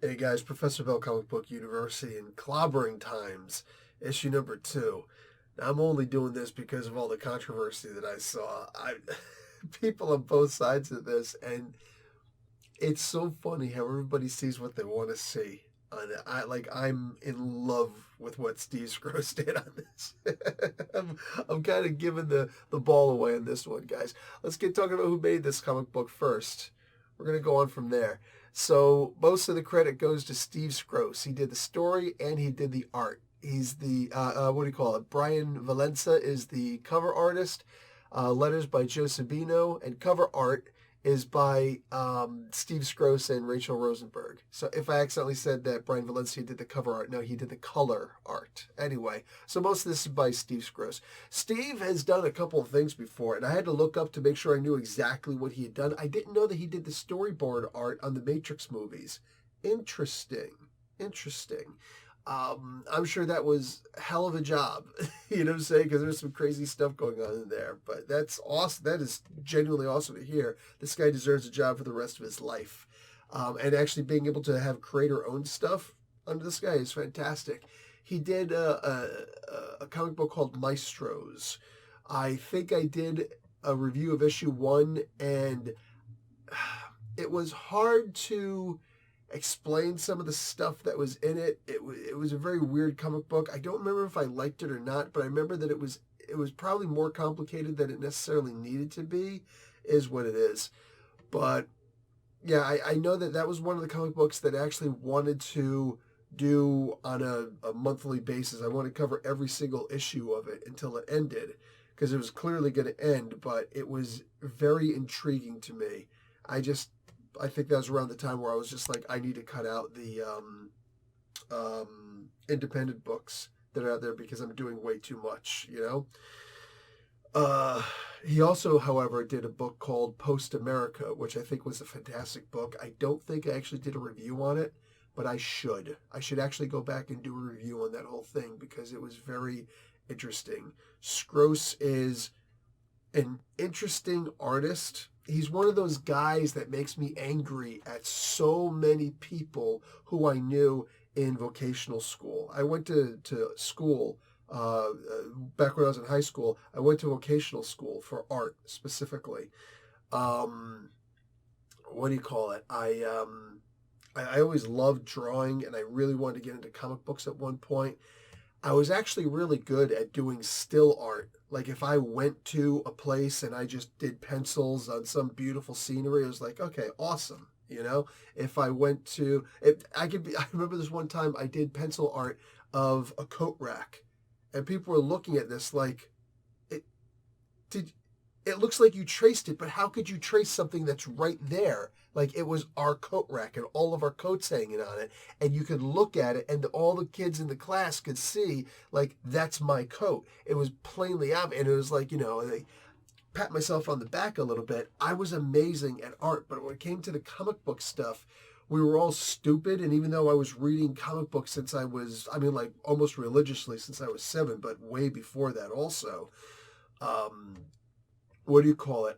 Hey guys, Professor Bell Comic Book University and Clobbering Times, issue number 2. Now, I'm only doing this because of all the controversy that I saw. People on both sides of this, and it's so funny how everybody sees what they want to see. I'm in love with what Steve Scrooge did on this. I'm kind of giving the ball away on this one, guys. Let's get talking about who made this comic book first. We're gonna go on from there. So most of the credit goes to Steve Scrooge. He did the story and he did the art. He's the what do you call it? Brian Valenza is the cover artist. Letters by Joe Sabino, and cover art is by Steve Scrooge and Rachel Rosenberg. So if I accidentally said that Brian Valencia did the cover art, no, he did the color art. Anyway, so most of this is by Steve Scrooge. Steve has done a couple of things before, and I had to look up to make sure I knew exactly what he had done. I didn't know that he did the storyboard art on the Matrix movies. Interesting. Interesting. I'm sure that was a hell of a job, you know what I'm saying? Because there's some crazy stuff going on in there. But that's awesome. That is genuinely awesome to hear. This guy deserves a job for the rest of his life. And actually being able to have creator-owned stuff under this guy is fantastic. He did a comic book called Maestros. I think I did a review of issue 1, and it was hard to explain some of the stuff that was in it. It was a very weird comic book. I don't remember if I liked it or not, but I remember that it was probably more complicated than it necessarily needed to be, is what it is. But yeah, I know that that was one of the comic books that I actually wanted to do on a monthly basis. I wanted to cover every single issue of it until it ended, because it was clearly going to end, but it was very intriguing to me. I think that was around the time where I was just like, I need to cut out the independent books that are out there because I'm doing way too much, you know? He also, however, did a book called Post America, which I think was a fantastic book. I don't think I actually did a review on it, but I should. I should actually go back and do a review on that whole thing because it was very interesting. Scrooge is an interesting artist. He's one of those guys that makes me angry at so many people who I knew in vocational school. I went to school back when I was in high school. I went to vocational school for art specifically. Um, what do you call it? I always loved drawing, and I really wanted to get into comic books at one point. I was actually really good at doing still art. Like if I went to a place and I just did pencils on some beautiful scenery, it was like, okay, awesome. You know, if I went to, if I could be, I remember this one time I did pencil art of a coat rack, and people were looking at this like, it did. It looks like you traced it, but how could you trace something that's right there? Like it was our coat rack and all of our coats hanging on it, and you could look at it, and all the kids in the class could see, like, that's my coat. It was plainly obvious, and it was like, I pat myself on the back a little bit. I was amazing at art, but when it came to the comic book stuff, we were all stupid. And even though I was reading comic books since I was, I mean, like almost religiously since I was 7, but way before that also. Um, what do you call it?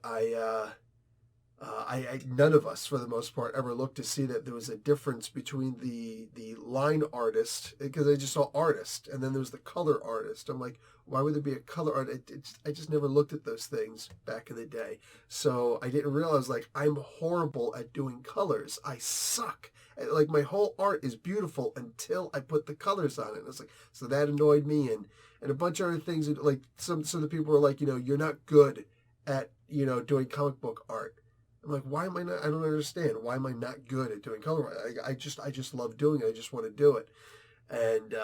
None of us, for the most part, ever looked to see that there was a difference between the line artist, because I just saw artist, and then there was the color artist. I'm like, why would there be a color artist? I just never looked at those things back in the day, so I didn't realize, like, I'm horrible at doing colors. I suck. Like my whole art is beautiful until I put the colors on it. And it's like, so that annoyed me, and a bunch of other things. Like some of the people were like, you're not good at doing comic book art. I'm like, why am I not? I don't understand. Why am I not good at doing color art? I just love doing it. I just want to do it. And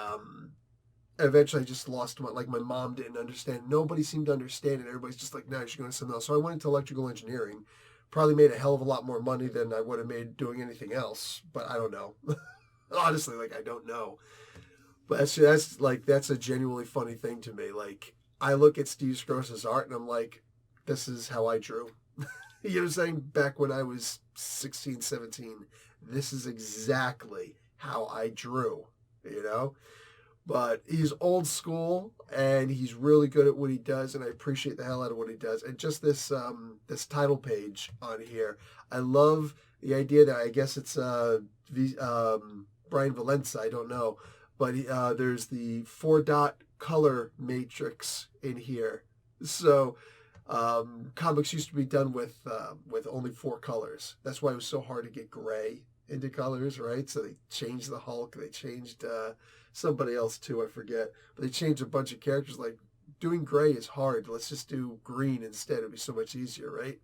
eventually, I just lost my, like, my mom didn't understand. Nobody seemed to understand it. Everybody's just like, no, you should go into something else. So I went into electrical engineering. Probably made a hell of a lot more money than I would have made doing anything else. But I don't know. Honestly, like, I don't know. But that's a genuinely funny thing to me. Like, I look at Steve Scrooge's art and I'm like, this is how I drew. You know what I'm saying? Back when I was 16, 17, this is exactly how I drew, you know? But he's old school and he's really good at what he does, and I appreciate the hell out of what he does. And just this title page on here, I love The idea that I guess it's Brian Valenza, I don't know, but there's the 4-dot color matrix in here. So comics used to be done with only 4 colors. That's why it was so hard to get gray into colors, right? So they changed the Hulk. They changed somebody else too. I forget. But they changed a bunch of characters. Like doing gray is hard. Let's just do green instead. It'd be so much easier, right?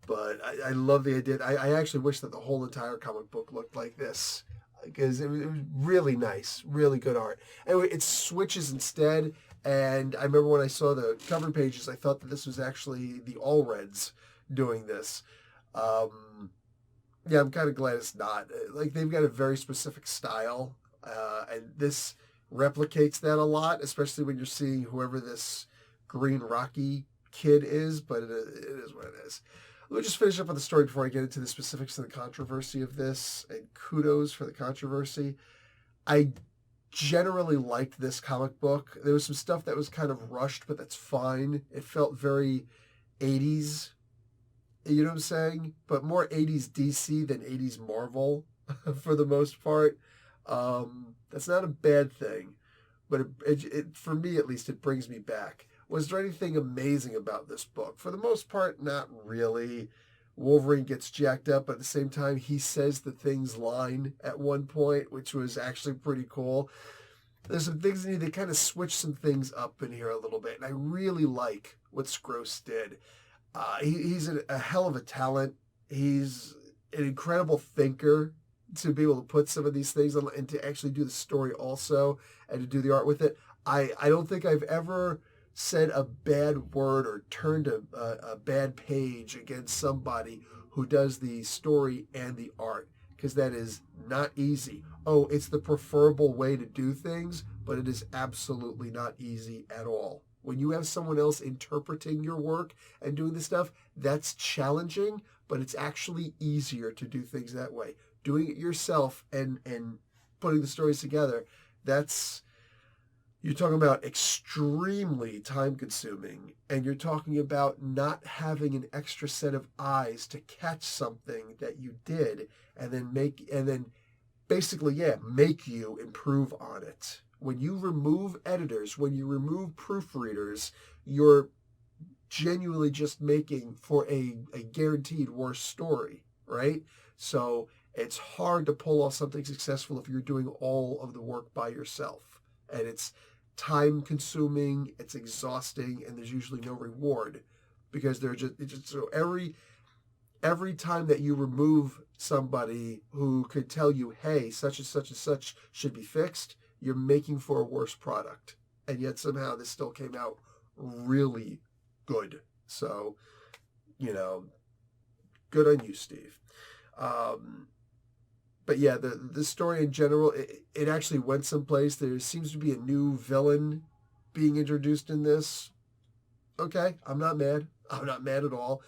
But I love the idea. I actually wish that the whole entire comic book looked like this because it was really nice, really good art. Anyway, it switches instead. And I remember when I saw the cover pages, I thought that this was actually the All Reds doing this. Yeah, I'm kind of glad it's not. Like, they've got a very specific style, and this replicates that a lot, especially when you're seeing whoever this Green Rocky kid is, but it is what it is. Let me just finish up on the story before I get into the specifics of the controversy of this, and kudos for the controversy. I generally liked this comic book. There was some stuff that was kind of rushed, but that's fine. It felt very 80s, you know what I'm saying? But more 80s DC than 80s Marvel for the most part. That's not a bad thing, but it for me at least, it brings me back. Was there anything amazing about this book? For the most part, not really. Wolverine gets jacked up, but at the same time, he says the things line at one point, which was actually pretty cool. There's some things in here, they kind of switch some things up in here a little bit, and I really like what Scrooge did. He's a hell of a talent. He's an incredible thinker to be able to put some of these things on and to actually do the story also and to do the art with it. I don't think I've ever said a bad word or turned a bad page against somebody who does the story and the art, because that is not easy. Oh, it's the preferable way to do things, but it is absolutely not easy at all. When you have someone else interpreting your work and doing this stuff, that's challenging, but it's actually easier to do things that way. Doing it yourself and putting the stories together, that's, you're talking about extremely time consuming, and you're talking about not having an extra set of eyes to catch something that you did and then basically, make you improve on it. When you remove editors, when you remove proofreaders, you're genuinely just making for a guaranteed worse story, right? So it's hard to pull off something successful if you're doing all of the work by yourself. And it's time consuming, it's exhausting, and there's usually no reward because so every time that you remove somebody who could tell you, hey, such and such and such should be fixed, you're making for a worse product. And yet somehow this still came out really good. So, good on you, Steve. But yeah, the story in general, it actually went someplace. There seems to be a new villain being introduced in this. Okay, I'm not mad. I'm not mad at all.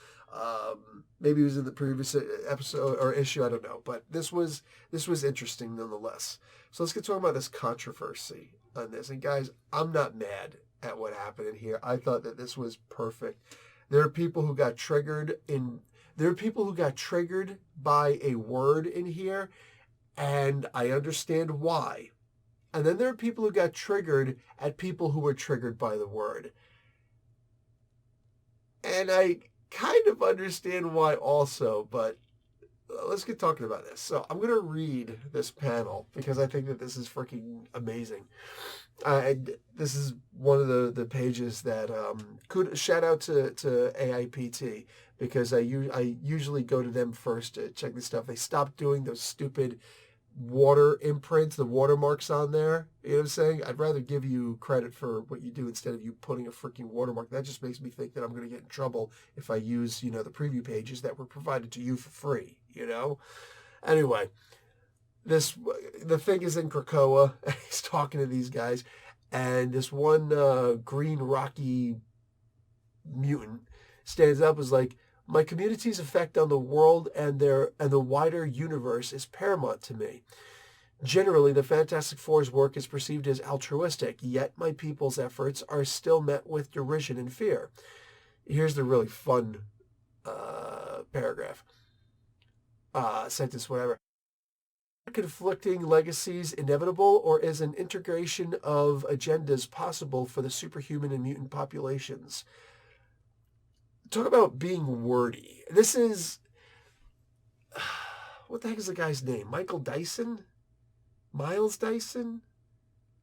Maybe it was in the previous episode or issue, I don't know. But this was interesting nonetheless. So let's get talking about this controversy on this. And guys, I'm not mad at what happened in here. I thought that this was perfect. There are people who got triggered by a word in here, and I understand why. And then there are people who got triggered at people who were triggered by the word. And I kind of understand why also, but let's get talking about this. So I'm going to read this panel because I think that this is freaking amazing. And this is one of the pages that could shout out to AIPT, because I usually go to them first to check this stuff. They stopped doing those stupid water imprints, the watermarks on there. You know what I'm saying? I'd rather give you credit for what you do instead of you putting a freaking watermark. That just makes me think that I'm going to get in trouble if I use, the preview pages that were provided to you for free, Anyway, the thing is in Krakoa, and he's talking to these guys, and this one green rocky mutant stands up, is like, my community's effect on the world and the wider universe is paramount to me. Generally, the Fantastic Four's work is perceived as altruistic, yet my people's efforts are still met with derision and fear. Here's the really fun paragraph. sentence, whatever. Conflicting legacies inevitable, or is an integration of agendas possible for the superhuman and mutant populations? Talk about being wordy. This is... What the heck is the guy's name? Michael Dyson? Miles Dyson?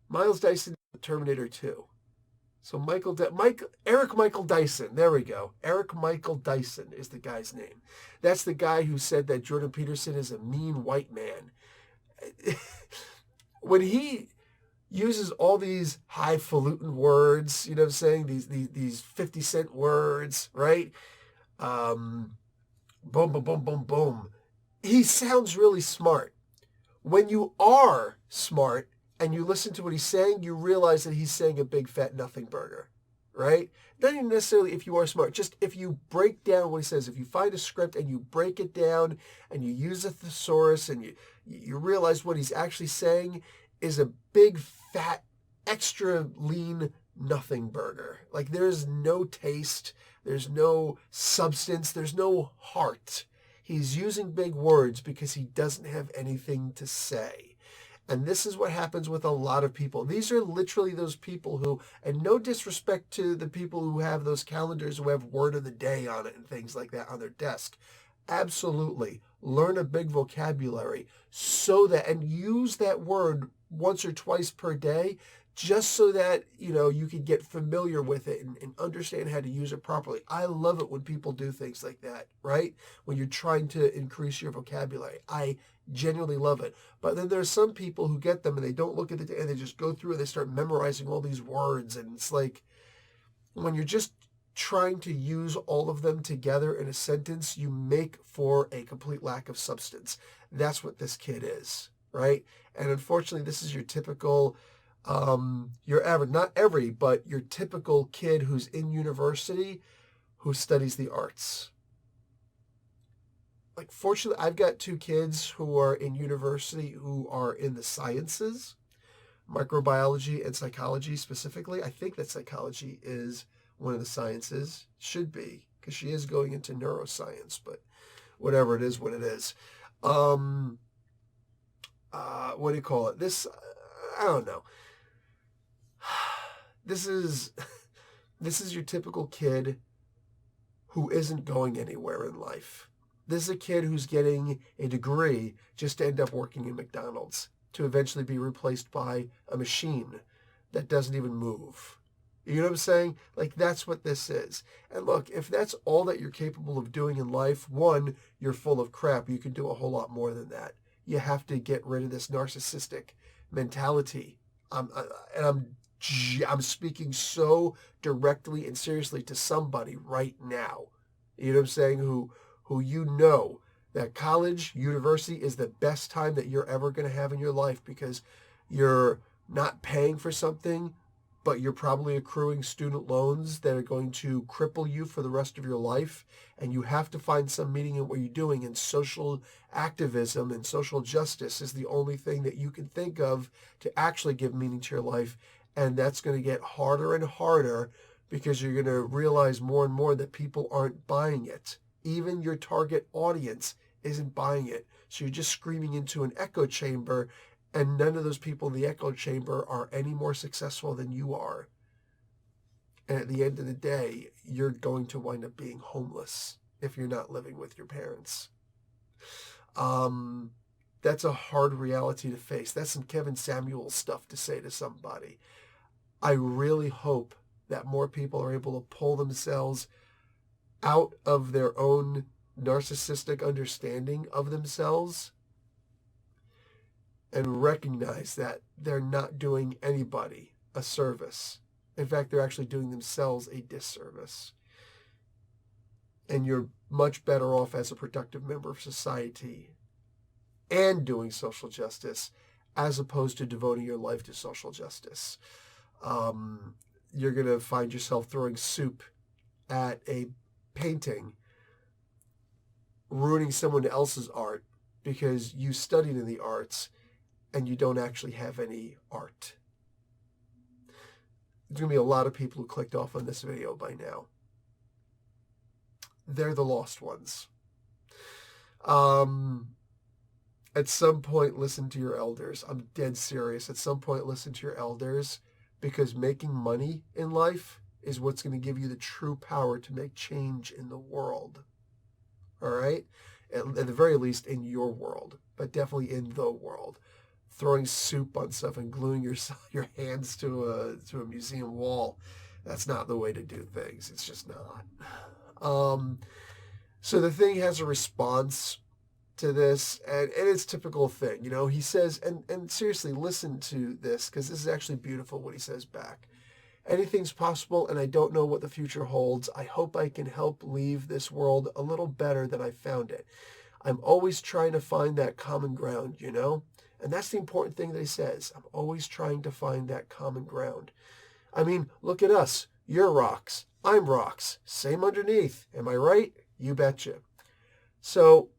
Miles Dyson, Terminator 2. So Eric Michael Dyson. There we go. Eric Michael Dyson is the guy's name. That's the guy who said that Jordan Peterson is a mean white man. When he uses all these highfalutin words, you know what I'm saying? These 50-cent words, right? Boom, boom, boom, boom, boom. He sounds really smart. When you are smart and you listen to what he's saying, you realize that he's saying a big fat nothing burger, right? Not even necessarily if you are smart, just if you break down what he says, if you find a script and you break it down and you use a thesaurus and you realize what he's actually saying is a big fat extra lean nothing burger. Like there's no taste, there's no substance, there's no heart. He's using big words because he doesn't have anything to say. And this is what happens with a lot of people. These are literally those people who, and no disrespect to the people who have those calendars who have word of the day on it and things like that on their desk. Absolutely. Learn a big vocabulary so that, and use that word once or twice per day, just so that, you can get familiar with it and understand how to use it properly. I love it when people do things like that, right? When you're trying to increase your vocabulary. I genuinely love it. But then there's some people who get them and they don't look at it and they just go through and they start memorizing all these words. And it's like, when you're just trying to use all of them together in a sentence, you make for a complete lack of substance. That's what this kid is, right? And unfortunately, this is your typical... your average, not every, but your typical kid who's in university who studies the arts. Like, fortunately, I've got two kids who are in university who are in the sciences, microbiology and psychology specifically. I think that psychology is one of the sciences. Should be, because she is going into neuroscience, but whatever it is, what it is. What do you call it? This, I don't know. This is your typical kid who isn't going anywhere in life. This is a kid who's getting a degree just to end up working in McDonald's, to eventually be replaced by a machine that doesn't even move. You know what I'm saying? Like, that's what this is. And look, if that's all that you're capable of doing in life, one, you're full of crap. You can do a whole lot more than that. You have to get rid of this narcissistic mentality. I'm speaking so directly and seriously to somebody right now. You know what I'm saying? Who that college, university is the best time that you're ever going to have in your life, because you're not paying for something, but you're probably accruing student loans that are going to cripple you for the rest of your life. And you have to find some meaning in what you're doing. And social activism and social justice is the only thing that you can think of to actually give meaning to your life. And that's going to get harder and harder, because you're going to realize more and more that people aren't buying it. Even your target audience isn't buying it. So you're just screaming into an echo chamber, and none of those people in the echo chamber are any more successful than you are. And at the end of the day, you're going to wind up being homeless if you're not living with your parents. That's a hard reality to face. That's some Kevin Samuels stuff to say to somebody. I really hope that more people are able to pull themselves out of their own narcissistic understanding of themselves and recognize that they're not doing anybody a service. In fact, they're actually doing themselves a disservice. And you're much better off as a productive member of society and doing social justice, as opposed to devoting your life to social justice. You're going to find yourself throwing soup at a painting, ruining someone else's art because you studied in the arts and you don't actually have any art. There's going to be a lot of people who clicked off on this video by now. They're the lost ones. Um, at some point, listen to your elders. I'm dead serious. At some point, listen to your elders, because making money in life is what's going to give you the true power to make change in the world. All right? At the very least, in your world, but definitely in the world. Throwing soup on stuff and gluing your hands to a museum wall, that's not the way to do things. It's just not. So the thing has a response to this, and it's typical thing. He says, and seriously, listen to this, because this is actually beautiful what he says back. Anything's possible, and I don't know what the future holds. I hope I can help leave this world a little better than I found it. I'm always trying to find that common ground, And that's the important thing that he says. I'm always trying to find that common ground. I mean, look at us. You're rocks. I'm rocks. Same underneath. Am I right? You betcha. So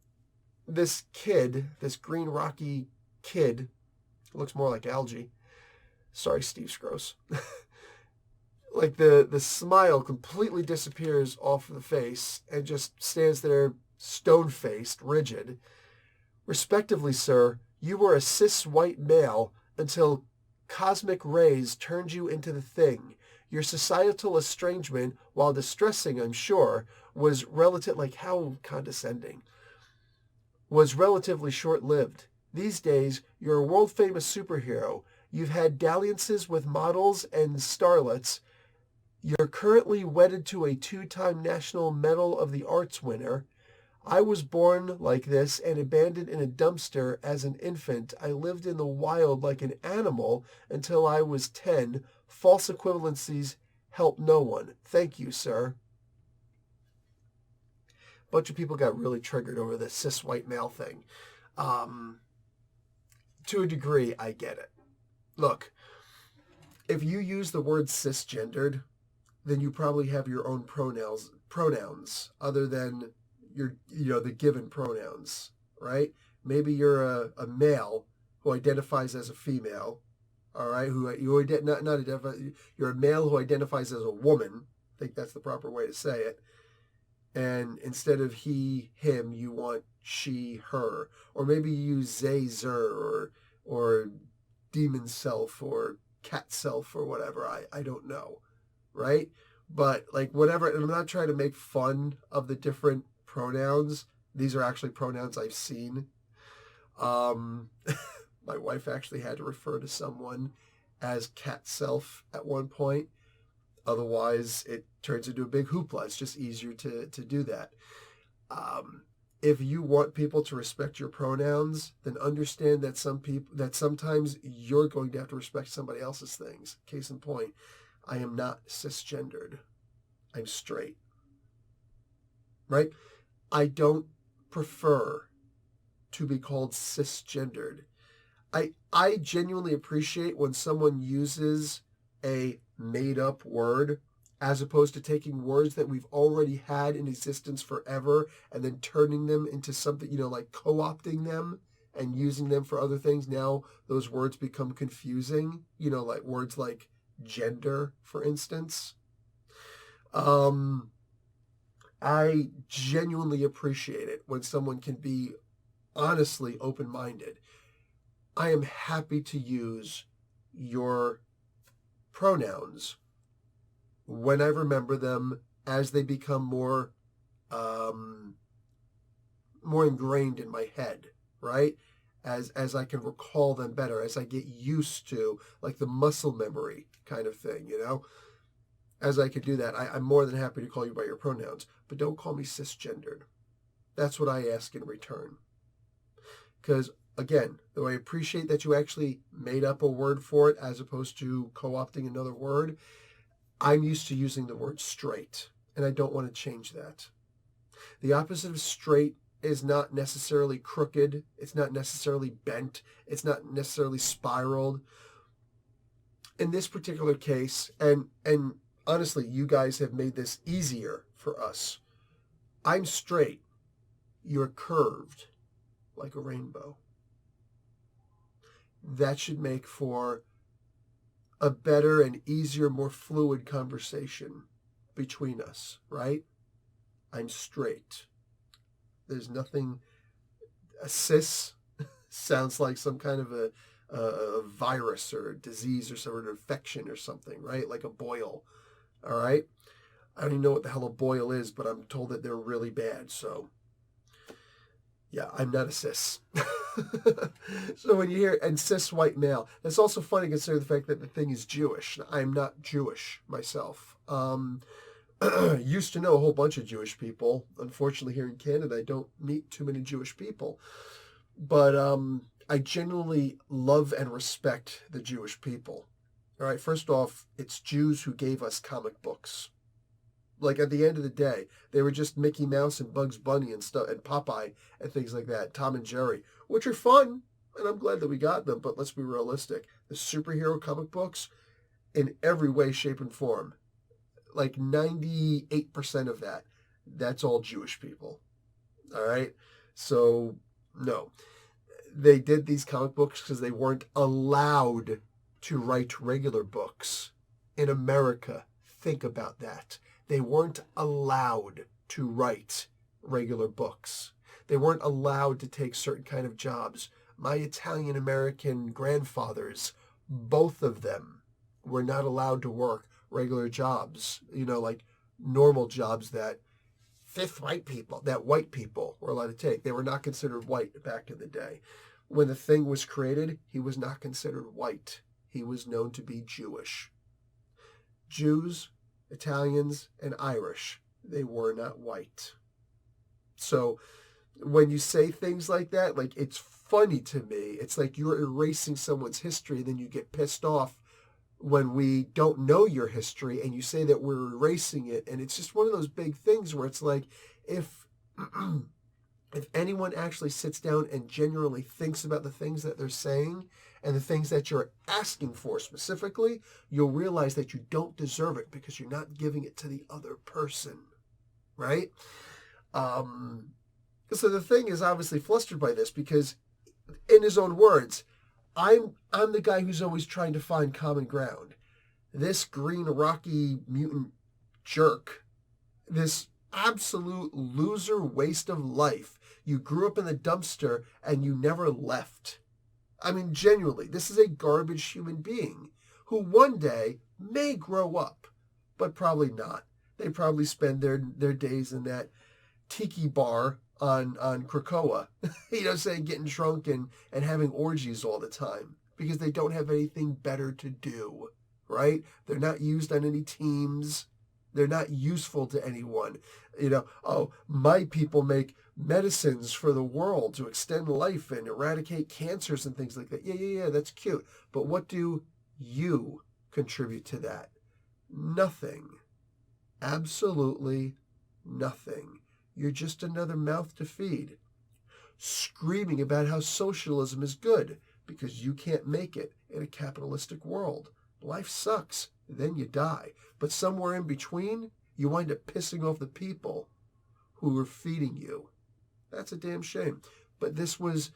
this kid, this green rocky kid, looks more like algae. Sorry, Steve Scrose. Like the smile completely disappears off of the face and just stands there stone-faced, rigid. Respectively, sir, you were a cis white male until cosmic rays turned you into the thing. Your societal estrangement, while distressing, I'm sure, was how condescending, was relatively short-lived. These days, you're a world-famous superhero. You've had dalliances with models and starlets. You're currently wedded to a 2-time National Medal of the Arts winner. I was born like this and abandoned in a dumpster as an infant. I lived in the wild like an animal until I was 10. False equivalencies help no one. Thank you, sir. A bunch of people got really triggered over this cis white male thing. To a degree, I get it. Look, if you use the word cisgendered, then you probably have your own pronouns other than the given pronouns, right? Maybe you're a male who identifies as a female, all right? You're a male who identifies as a woman. I think that's the proper way to say it. And instead of he, him, you want she, her, or maybe you use they, zer, or demon self, or cat self, or whatever. I don't know, right? But like whatever, and I'm not trying to make fun of the different pronouns. These are actually pronouns I've seen. My wife actually had to refer to someone as cat self at one point. Otherwise, it turns into a big hoopla. It's just easier to do that. If you want people to respect your pronouns, then understand that sometimes you're going to have to respect somebody else's things. Case in point, I am not cisgendered. I'm straight. Right? I don't prefer to be called cisgendered. I genuinely appreciate when someone uses a made-up word as opposed to taking words that we've already had in existence forever and then turning them into something, like co-opting them and using them for other things. Now those words become confusing, like words like gender, for instance. I genuinely appreciate it when someone can be honestly open-minded. I am happy to use your pronouns when I remember them as they become more ingrained in my head, right? As I can recall them better, as I get used to, like the muscle memory kind of thing, As I can do that, I'm more than happy to call you by your pronouns, but don't call me cisgendered. That's what I ask in return. Because, again, though I appreciate that you actually made up a word for it as opposed to co-opting another word, I'm used to using the word straight, and I don't want to change that. The opposite of straight is not necessarily crooked. It's not necessarily bent. It's not necessarily spiraled. In this particular case, and honestly, you guys have made this easier for us. I'm straight. You're curved like a rainbow. That should make for a better and easier, more fluid conversation between us, right? I'm straight. There's nothing A cyst sounds like some kind of a virus or a disease or some sort of infection or something, right? Like a boil. All right. I don't even know what the hell a boil is, but I'm told that they're really bad. So, yeah, I'm not a cis. So when you hear, and cis white male, it's also funny considering the fact that the thing is Jewish. I'm not Jewish myself. Used to know a whole bunch of Jewish people. Unfortunately, here in Canada, I don't meet too many Jewish people. But I genuinely love and respect the Jewish people. All right, first off, it's Jews who gave us comic books. Like at the end of the day, they were just Mickey Mouse and Bugs Bunny and stuff, and Popeye and things like that, Tom and Jerry, which are fun, and I'm glad that we got them. But let's be realistic: the superhero comic books, in every way, shape, and form, like 98% of that, that's all Jewish people. All right, so no, they did these comic books because they weren't allowed to write regular books in America. Think about that. They weren't allowed to write regular books. They weren't allowed to take certain kind of jobs. My Italian American grandfathers, both of them, were not allowed to work regular jobs, like normal jobs that white people were allowed to take. They were not considered white back in the day. When the thing was created, he was not considered white. He was known to be Jewish. Jews, Italians, and Irish, they were not white. So when you say things like that, like, it's funny to me. It's like you're erasing someone's history, and then you get pissed off when we don't know your history and you say that we're erasing it. And it's just one of those big things where it's like, if if anyone actually sits down and genuinely thinks about the things that they're saying and the things that you're asking for specifically, you'll realize that you don't deserve it because you're not giving it to the other person, right? So the thing is obviously flustered by this because, in his own words, I'm the guy who's always trying to find common ground. This green rocky mutant jerk, this absolute loser waste of life. You grew up in the dumpster and you never left. I mean, genuinely, this is a garbage human being who one day may grow up, but probably not. They probably spend their days in that tiki bar on Krakoa, saying getting drunk and having orgies all the time because they don't have anything better to do, right? They're not used on any teams. They're not useful to anyone. My people make medicines for the world to extend life and eradicate cancers and things like that. Yeah, that's cute. But what do you contribute to that? Nothing. Absolutely nothing. You're just another mouth to feed, screaming about how socialism is good because you can't make it in a capitalistic world. Life sucks, then you die. But somewhere in between, you wind up pissing off the people who are feeding you. That's a damn shame. But this was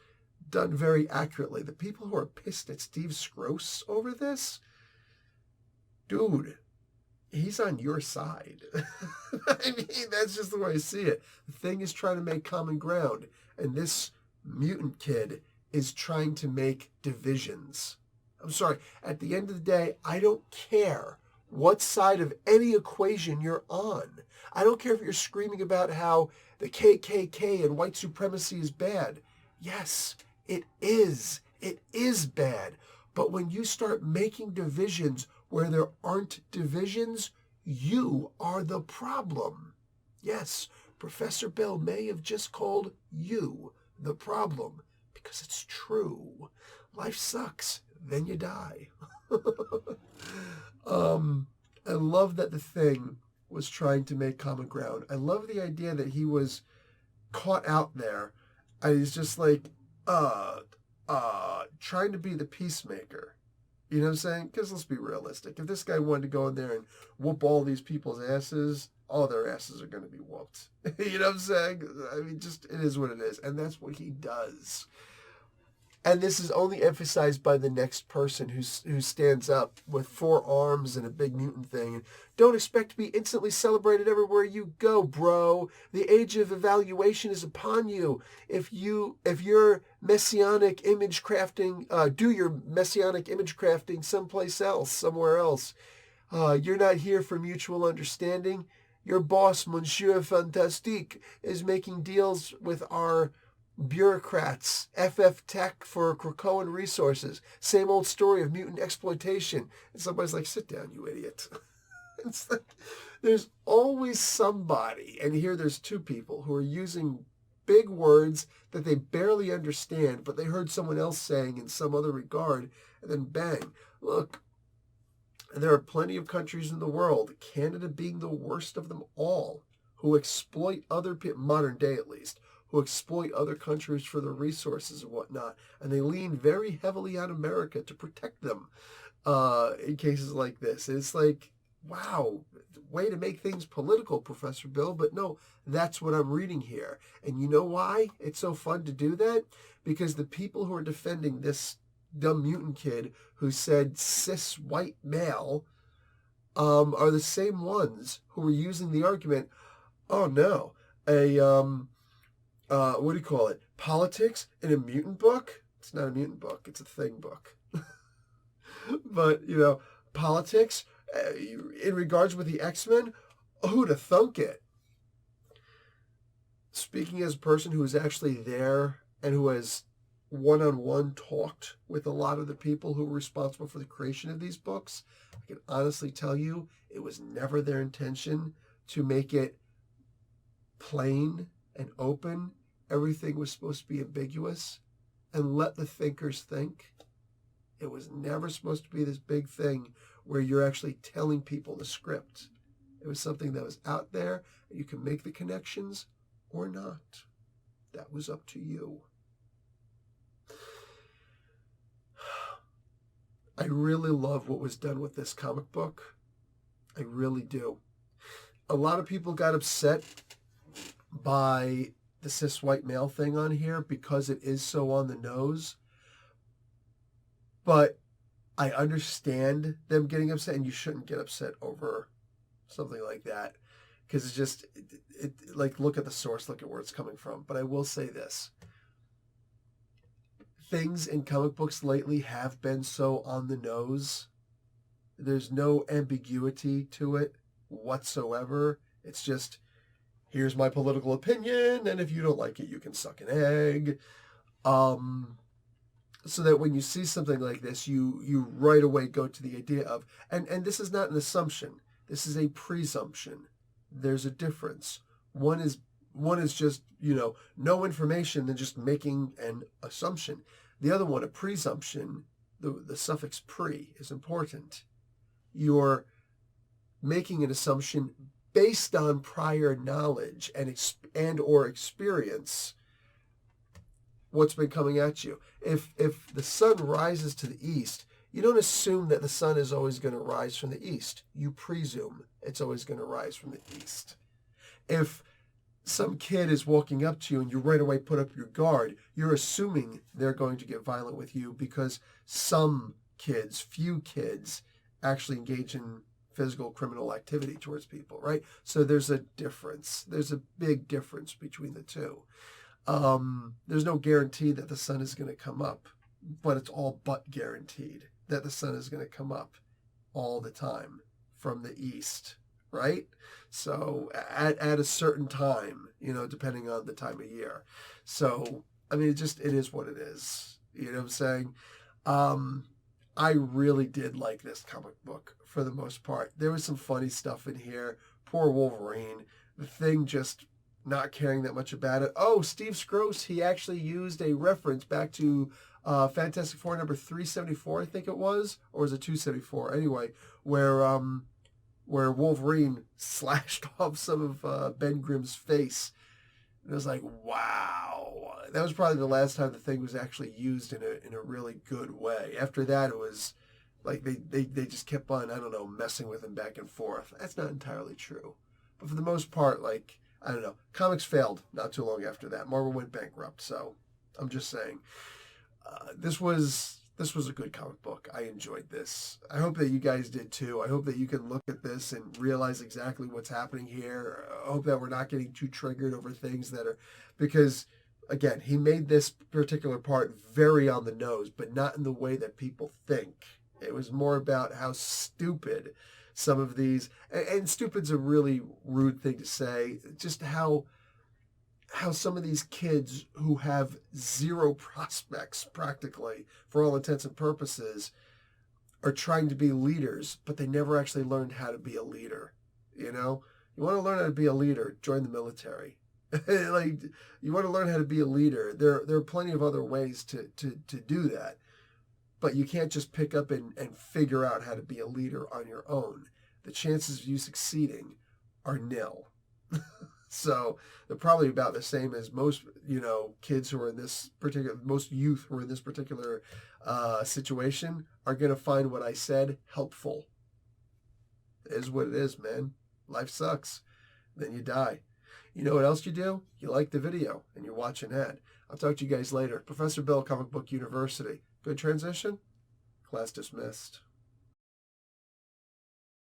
done very accurately. The people who are pissed at Steve Scroce over this, dude, he's on your side. I mean, that's just the way I see it. The thing is trying to make common ground, and this mutant kid is trying to make divisions. I'm sorry, at the end of the day, I don't care what side of any equation you're on. I don't care if you're screaming about how the KKK and white supremacy is bad. Yes, it is. It is bad. But when you start making divisions where there aren't divisions, you are the problem. Yes, Professor Bell may have just called you the problem because it's true. Life sucks. Then you die. I love that the Thing was trying to make common ground. I love the idea that he was caught out there and he's just like, trying to be the peacemaker. You know what I'm saying? Because let's be realistic. If this guy wanted to go in there and whoop all these people's asses, all their asses are going to be whooped. You know what I'm saying? I mean, just, it is what it is. And that's what he does. And this is only emphasized by the next person who stands up with 4 arms and a big mutant thing. And don't expect to be instantly celebrated everywhere you go, bro. The age of evaluation is upon you. If your messianic image crafting, do your messianic image crafting someplace else, somewhere else. You're not here for mutual understanding. Your boss, Monsieur Fantastique, is making deals with our bureaucrats, FF Tech for Krakoan resources. Same old story of mutant exploitation. And somebody's like, sit down, you idiot. It's like, there's always somebody, and here there's 2 people who are using big words that they barely understand, but they heard someone else saying in some other regard, and then bang. Look, there are plenty of countries in the world, Canada being the worst of them all, who exploit other people, modern day at least, who exploit other countries for their resources and whatnot, and they lean very heavily on America to protect them in cases like this. And it's like, wow, way to make things political, Professor Bill, but no, that's what I'm reading here. And you know why it's so fun to do that? Because the people who are defending this dumb mutant kid who said cis white male are the same ones who were using the argument, oh no, what do you call it? Politics in a mutant book? It's not a mutant book. It's a thing book. But, politics in regards with the X-Men, who'd have thunk it? Speaking as a person who was actually there and who has one-on-one talked with a lot of the people who were responsible for the creation of these books, I can honestly tell you it was never their intention to make it plain and open. Everything was supposed to be ambiguous and let the thinkers think. It was never supposed to be this big thing where you're actually telling people the script. It was something that was out there, and you can make the connections or not. That was up to you. I really love what was done with this comic book. I really do. A lot of people got upset by the cis white male thing on here because it is so on the nose. But I understand them getting upset, and you shouldn't get upset over something like that. Because it's just, like, look at the source, look at where it's coming from. But I will say this. Things in comic books lately have been so on the nose. There's no ambiguity to it whatsoever. It's just, here's my political opinion, and if you don't like it, you can suck an egg. So that when you see something like this, you right away go to the idea of, and this is not an assumption. This is a presumption. There's a difference. One is just, no information than just making an assumption. The other one, a presumption, the suffix pre is important. You're making an assumption based on prior knowledge and or experience what's been coming at you. If the sun rises to the east, you don't assume that the sun is always going to rise from the east. You presume it's always going to rise from the east. If some kid is walking up to you and you right away put up your guard, you're assuming they're going to get violent with you because some kids, few kids, actually engage in physical criminal activity towards people, right? So there's a difference. There's a big difference between the two. There's no guarantee that the sun is going to come up, but it's all but guaranteed that the sun is going to come up all the time from the east, right? So at a certain time, depending on the time of year. So, I mean, it is what it is. You know what I'm saying? I really did like this comic book for the most part. There was some funny stuff in here. Poor Wolverine. The Thing just not caring that much about it. Oh, Steve Scrooge, he actually used a reference back to Fantastic Four number 374, I think it was, or was it 274? Anyway, where Wolverine slashed off some of Ben Grimm's face. And it was like, wow. That was probably the last time the Thing was actually used in a really good way. After that, it was like they just kept on, I don't know, messing with him back and forth. That's not entirely true. But for the most part, like, I don't know, comics failed not too long after that. Marvel went bankrupt, so I'm just saying. This was a good comic book. I enjoyed this. I hope that you guys did too. I hope that you can look at this and realize exactly what's happening here. I hope that we're not getting too triggered over things that are, because again, he made this particular part very on the nose, but not in the way that people think. It was more about how stupid some of these, and stupid's a really rude thing to say, just how some of these kids who have zero prospects practically for all intents and purposes are trying to be leaders, but they never actually learned how to be a leader. You know, you want to learn how to be a leader, join the military. Like, you want to learn how to be a leader. There are plenty of other ways to do that, but you can't just pick up and figure out how to be a leader on your own. The chances of you succeeding are nil. So they're probably about the same as most, kids who are in this particular, most youth who are in this particular situation are going to find what I said helpful. It is what it is, man. Life sucks. Then you die. You know what else you do? You like the video and you watch an ad. I'll talk to you guys later. Professor Bill, Comic Book University. Good transition? Class dismissed.